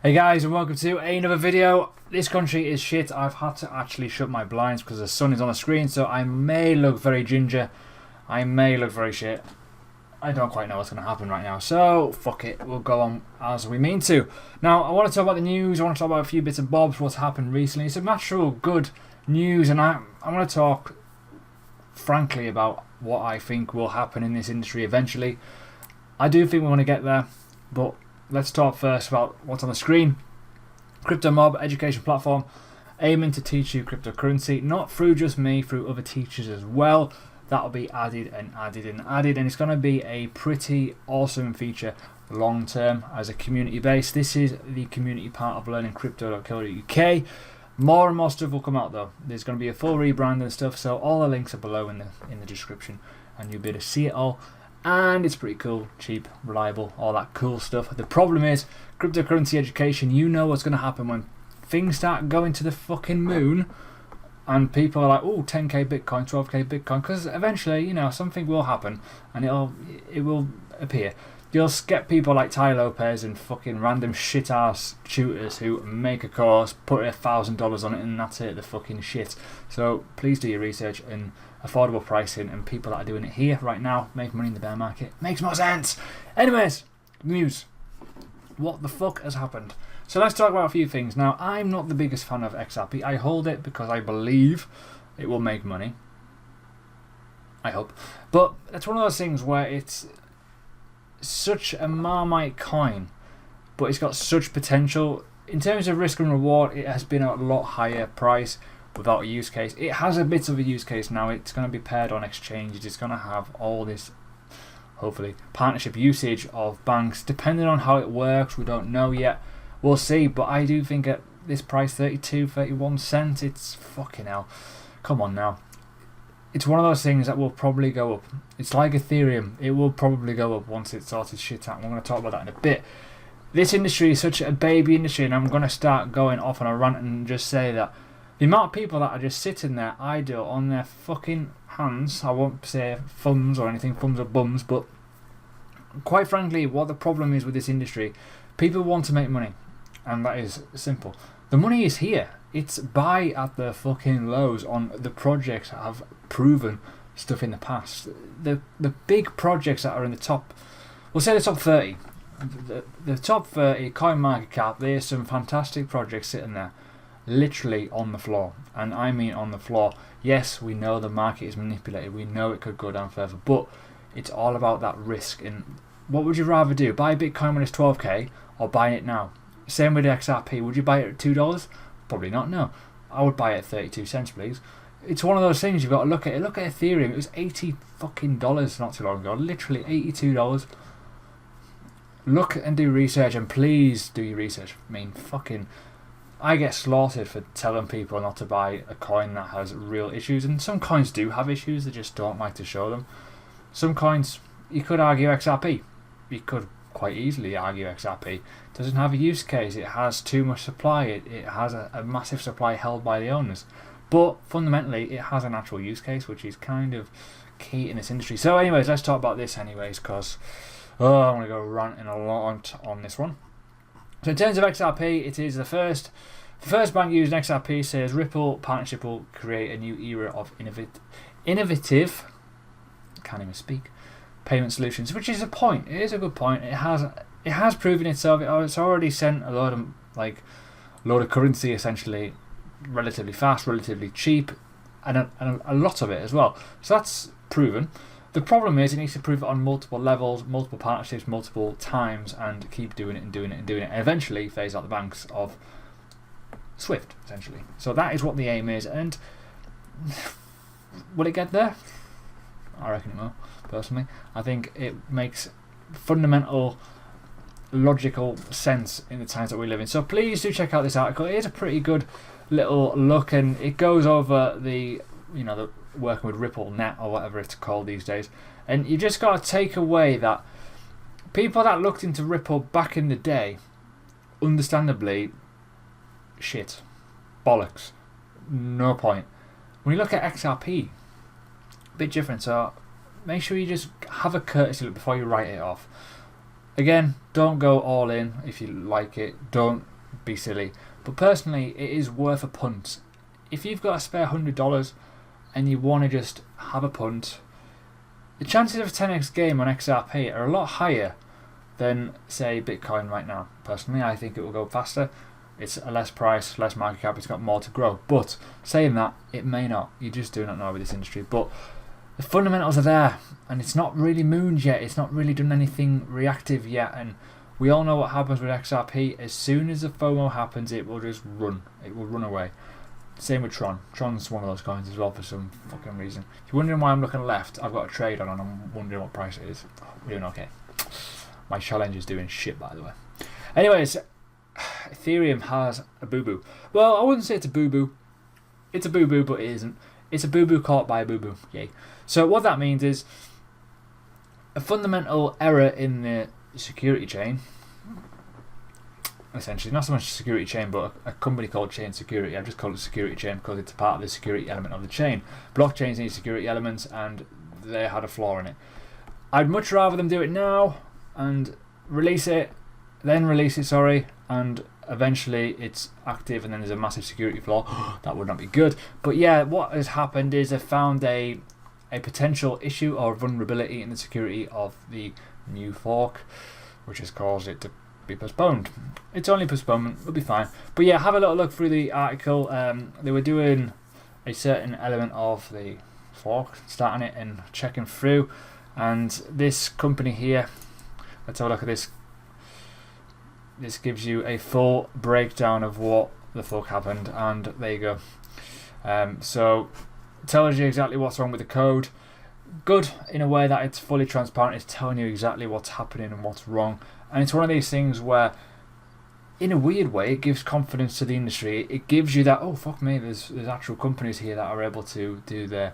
Hey guys, and welcome to another video. This country is shit. I've had to actually shut my blinds because the sun is on the screen, so I may look very ginger. I may look very shit. I don't quite know what's going to happen right now, so fuck it. We'll go on as we mean to. Now, I want to talk about the news. I want to talk about a few bits and bobs, what's happened recently. Some actual good news, and I want to talk frankly about what I think will happen in this industry eventually. I do think we want to get there, but let's talk first about what's on the screen. Crypto Mob education platform aiming to teach you cryptocurrency, not through just me, through other teachers as well. That'll be added and added and added, and it's going to be a pretty awesome feature long term as a community base. This is the community part of learningcrypto.co.uk. More and more stuff will come out though. There's going to be a full rebrand and stuff, so all the links are below in the description, and you'll be able to see it all. And it's pretty cool, cheap, reliable, all that cool stuff. The problem is, cryptocurrency education, you know what's going to happen when things start going to the fucking moon and people are like, oh, 10k Bitcoin, 12k Bitcoin, because eventually, you know, something will happen and it will appear. You'll get people like Ty Lopez and fucking random shit-ass tutors who make a course, put $1,000 on it, and that's it, the fucking shit. So please do your research, and affordable pricing and people that are doing it here right now make money in the bear market makes more sense. Anyways, news. What the fuck has happened? So let's talk about a few things. Now, I'm not the biggest fan of XRP. I hold it because I believe it will make money. I hope. But it's one of those things where it's such a Marmite coin, but it's got such potential. In terms of risk and reward, it has been a lot higher price without a use case. It has a bit of a use case now. It's going to be paired on exchanges. It's going to have all this, hopefully, partnership usage of banks. Depending on how it works, we don't know yet. We'll see, but I do think at this price, 32, 31 cents, it's fucking hell. Come on now. It's one of those things that will probably go up. It's like Ethereum. It will probably go up once it sorts its shit out. We're going to talk about that in a bit. This industry is such a baby industry, and I'm going to start going off on a rant and just say that the amount of people that are just sitting there idle on their fucking hands, I won't say thumbs or anything, thumbs or bums, but quite frankly, what the problem is with this industry, people want to make money, and that is simple. The money is here. It's buy at the fucking lows on the projects that have proven stuff in the past. The big projects that are in the top, we'll say the top 30. The top 30 coin market cap, there's some fantastic projects sitting there, literally on the floor. And I mean on the floor. Yes, we know the market is manipulated. We know it could go down further, but it's all about that risk. And what would you rather do? Buy Bitcoin when it's 12k or buy it now? Same with XRP. Would you buy it at $2? Probably not, no. I would buy it at 32 cents, please. It's one of those things you've got to look at. Look at Ethereum. It was $80 fucking not too long ago. Literally $82. Look and do research, and please do your research. I mean, fucking, I get slaughtered for telling people not to buy a coin that has real issues, and some coins do have issues. They just don't like to show them. Some coins, you could argue XRP. You could quite easily argue XRP doesn't have a use case. It has too much supply. It has a massive supply held by the owners, but fundamentally it has an actual use case, which is kind of key in this industry. So anyways, let's talk about this anyways, because I'm going to go ranting a lot on this one. So in terms of XRP, it is the first bank using XRP says Ripple partnership will create a new era of innovative, can't even speak, payment solutions, which is a point. It is a good point. It has proven itself. It's already sent a load of currency, essentially, relatively fast, relatively cheap, and a lot of it as well. So that's proven. The problem is it needs to prove it on multiple levels, multiple partnerships, multiple times, and keep doing it and doing it and doing it, and eventually phase out the banks of Swift, essentially. So that is what the aim is, and will it get there? I reckon it will, personally. I think it makes fundamental logical sense in the times that we live in. So please do check out this article. It is a pretty good little look, and it goes over the working with Ripple Net or whatever it's called these days. And you just got to take away that people that looked into Ripple back in the day, understandably, shit, bollocks, no point. When you look at XRP, bit different, so make sure you just have a courtesy look before you write it off. Again, don't go all in if you like it. Don't be silly. But personally, it is worth a punt. If you've got a spare $100 and you want to just have a punt, the chances of a 10x game on XRP are a lot higher than, say, Bitcoin right now. Personally, I think it will go faster. It's a less price, less market cap, it's got more to grow. But saying that, it may not. You just do not know with this industry. But the fundamentals are there, and it's not really mooned yet. It's not really done anything reactive yet. And we all know what happens with XRP. As soon as the FOMO happens, it will just run. It will run away. Same with Tron. Tron's one of those coins as well for some fucking reason. If you're wondering why I'm looking left, I've got a trade on and I'm wondering what price it is. We're doing okay. My challenge is doing shit, by the way. Anyways, Ethereum has a boo-boo. Well, I wouldn't say it's a boo-boo. It's a boo-boo, but it isn't. It's a boo-boo caught by a boo-boo. Yay. So what that means is a fundamental error in the security chain. Essentially, not so much a security chain, but a company called Chain Security. I've just called it security chain because it's a part of the security element of the chain. Blockchains need security elements, and they had a flaw in it. I'd much rather them do it now and release it, and eventually it's active and then there's a massive security flaw. That would not be good. But yeah, what has happened is they found a potential issue or vulnerability in the security of the new fork, which has caused it to be postponed. It's only postponement, it'll be fine. But yeah, have a little look through the article. They were doing a certain element of the fork, starting it and checking through, and this company here, let's have a look at this. This gives you a full breakdown of what the fuck happened, and there you go. So it tells you exactly what's wrong with the code. Good in a way that it's fully transparent. It's telling you exactly what's happening and what's wrong. And it's one of these things where, in a weird way, it gives confidence to the industry. It gives you that, oh fuck me, there's actual companies here that are able to do the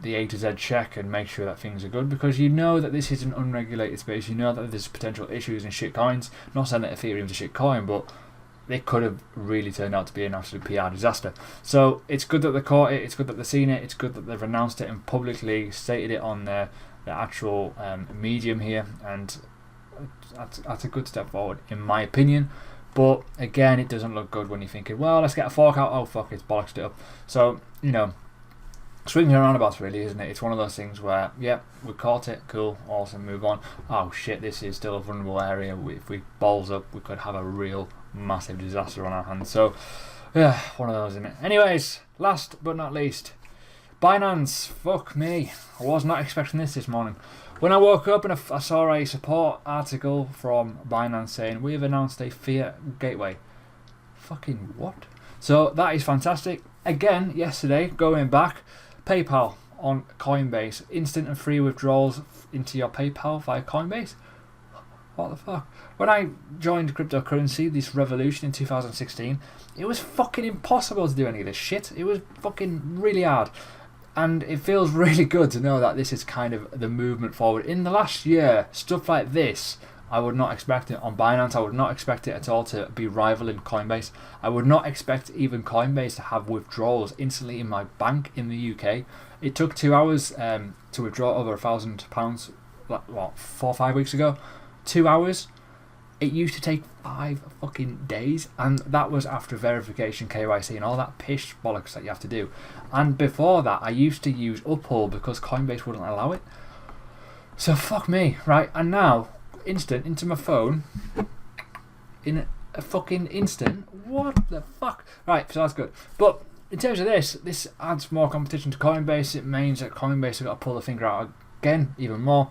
A to Z check and make sure that things are good, because you know that this is an unregulated space. You know that there's potential issues in shit coins. Not saying that Ethereum's a shit coin, but they could have really turned out to be an absolute PR disaster. So it's good that they caught it, it's good that they've seen it, it's good that they've announced it and publicly stated it on their actual medium here, and that's a good step forward in my opinion. But again, it doesn't look good when you're thinking, well, let's get a fork out, oh fuck, it's bollocks it up. So, you know, swinging around about really, isn't it? It's one of those things where, yeah, we caught it, cool, awesome, move on. Oh shit, this is still a vulnerable area. If we balls up, we could have a real massive disaster on our hands. So, yeah, one of those, isn't it? Anyways, last but not least, Binance. Fuck me, I was not expecting this morning. When I woke up and I saw a support article from Binance saying, we have announced a Fiat gateway. Fucking what? So that is fantastic. Again, yesterday, going back, PayPal on Coinbase. Instant and free withdrawals into your PayPal via Coinbase. What the fuck? When I joined cryptocurrency, this revolution in 2016, it was fucking impossible to do any of this shit. It was fucking really hard. And it feels really good to know that this is kind of the movement forward. In the last year, stuff like this, I would not expect it on Binance. I would not expect it at all to be rivaling Coinbase. I would not expect even Coinbase to have withdrawals instantly in my bank in the UK. It took 2 hours to withdraw over £1,000, what, 4 or 5 weeks ago? 2 hours. It used to take 5 fucking days, and that was after verification, KYC, and all that pish bollocks that you have to do. And before that, I used to use Uphold because Coinbase wouldn't allow it. So fuck me, right? And now, instant into my phone, in a fucking instant. What the fuck? Right, so that's good. But in terms of this adds more competition to Coinbase. It means that Coinbase have got to pull the finger out again, even more.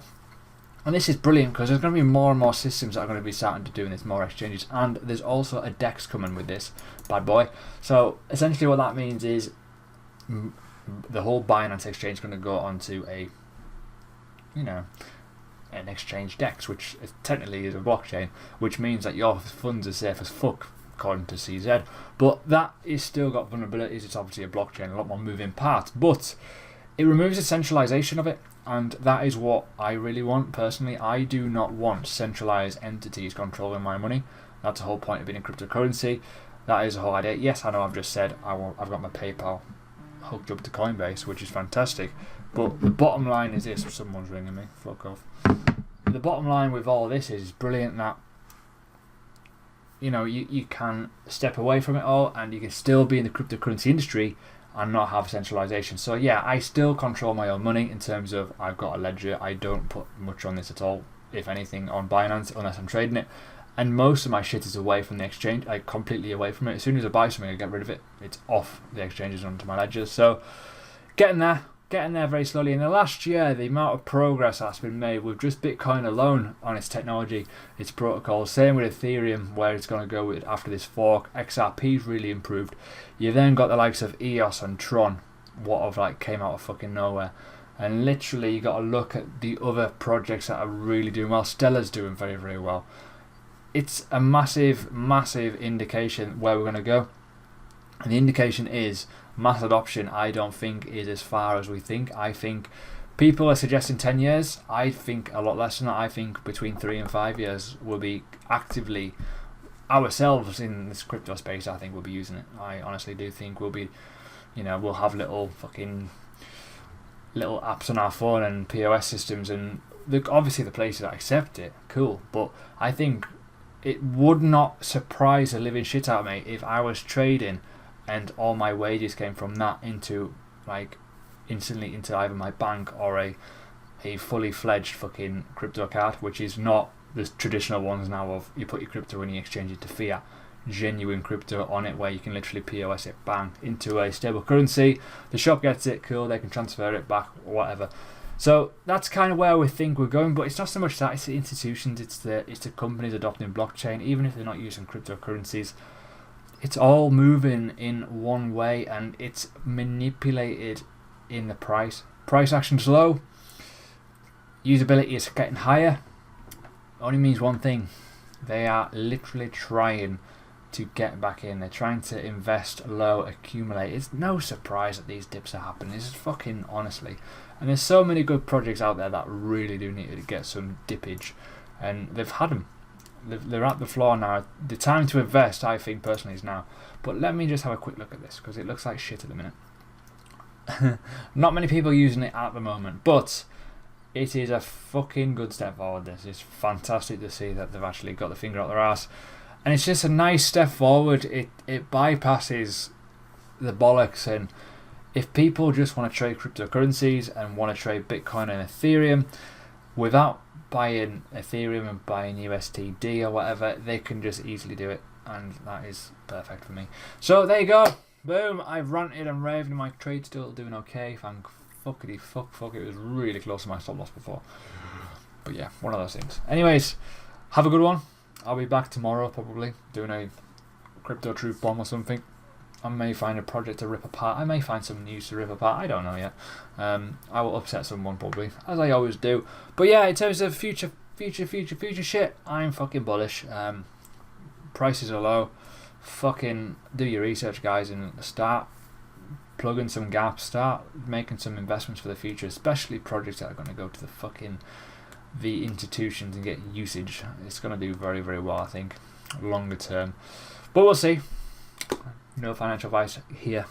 And this is brilliant because there's going to be more and more systems that are going to be starting to do this, more exchanges, and there's also a DEX coming with this bad boy. So essentially what that means is the whole Binance exchange is going to go onto a, you know, an exchange DEX, which technically is a blockchain, which means that your funds are safe as fuck, according to CZ. But that is still got vulnerabilities. It's obviously a blockchain, a lot more moving parts, but it removes the centralization of it. And that is what I really want personally. I do not want centralized entities controlling my money. That's the whole point of being in cryptocurrency. That is the whole idea. Yes, I know I've just said I've got my PayPal hooked up to Coinbase, which is fantastic. But the bottom line is this. Someone's ringing me. Fuck off. The bottom line with all this is brilliant that you can step away from it all and you can still be in the cryptocurrency industry and not have centralization. So yeah, I still control my own money in terms of I've got a ledger. I don't put much on this at all, if anything, on Binance unless I'm trading it. And most of my shit is away from the exchange, like completely away from it. As soon as I buy something, I get rid of it. It's off the exchanges onto my ledgers. So getting there very slowly. In the last year, the amount of progress that's been made with just Bitcoin alone on its technology, its protocols, same with Ethereum, where it's going to go with after this fork. XRP's really improved. You've then got the likes of EOS and Tron, what have like came out of fucking nowhere. And literally you got to look at the other projects that are really doing well. Stellar's doing very, very well. It's a massive, massive indication where we're going to go. And the indication is mass adoption. I don't think is as far as we think. I think people are suggesting 10 years. I think a lot less than that. I think between 3 and 5 years we'll be actively, ourselves in this crypto space, I think we'll be using it. I honestly do think we'll be, we'll have little apps on our phone and POS systems, and obviously the places that accept it, cool. But I think it would not surprise the living shit out of me if I was trading and all my wages came from that into instantly into either my bank or a fully fledged fucking crypto card, which is not the traditional ones now of you put your crypto and you exchange it to fiat. Genuine crypto on it where you can literally POS it, bang, into a stable currency. The shop gets it, cool, they can transfer it back or whatever. So that's kind of where we think we're going, but it's not so much that, it's the institutions, it's the companies adopting blockchain, even if they're not using cryptocurrencies. It's all moving in one way and it's manipulated in the price. Price action's low, usability is getting higher. Only means one thing: they are literally trying to get back in. They're trying to invest low, accumulate. It's no surprise that these dips are happening. This is fucking honestly. And there's so many good projects out there that really do need to get some dippage, and they've had them. They're at the floor now. The time to invest, I think personally, is now. But let me just have a quick look at this because it looks like shit at the minute. Not many people using it at the moment, but it is a fucking good step forward. This is fantastic to see that they've actually got the finger out their ass, and it's just a nice step forward. It bypasses the bollocks, and if people just want to trade cryptocurrencies and want to trade Bitcoin and Ethereum without buying Ethereum and buying USTD or whatever, they can just easily do it, and that is perfect for me. So there you go, boom, I've ranted and raved, and my trade's still doing okay, thank fuckity fuck, it was really close to my stop loss before, but yeah, one of those things. Anyways, have a good one. I'll be back tomorrow probably doing a crypto truth bomb or something. I may find a project to rip apart. I may find some news to rip apart. I don't know yet. I will upset someone probably, as I always do. But yeah, in terms of future shit, I'm fucking bullish. Prices are low. Fucking do your research, guys, and start plugging some gaps. Start making some investments for the future, especially projects that are going to go to the institutions and get usage. It's going to do very, very well, I think, longer term. But we'll see. No financial advice here.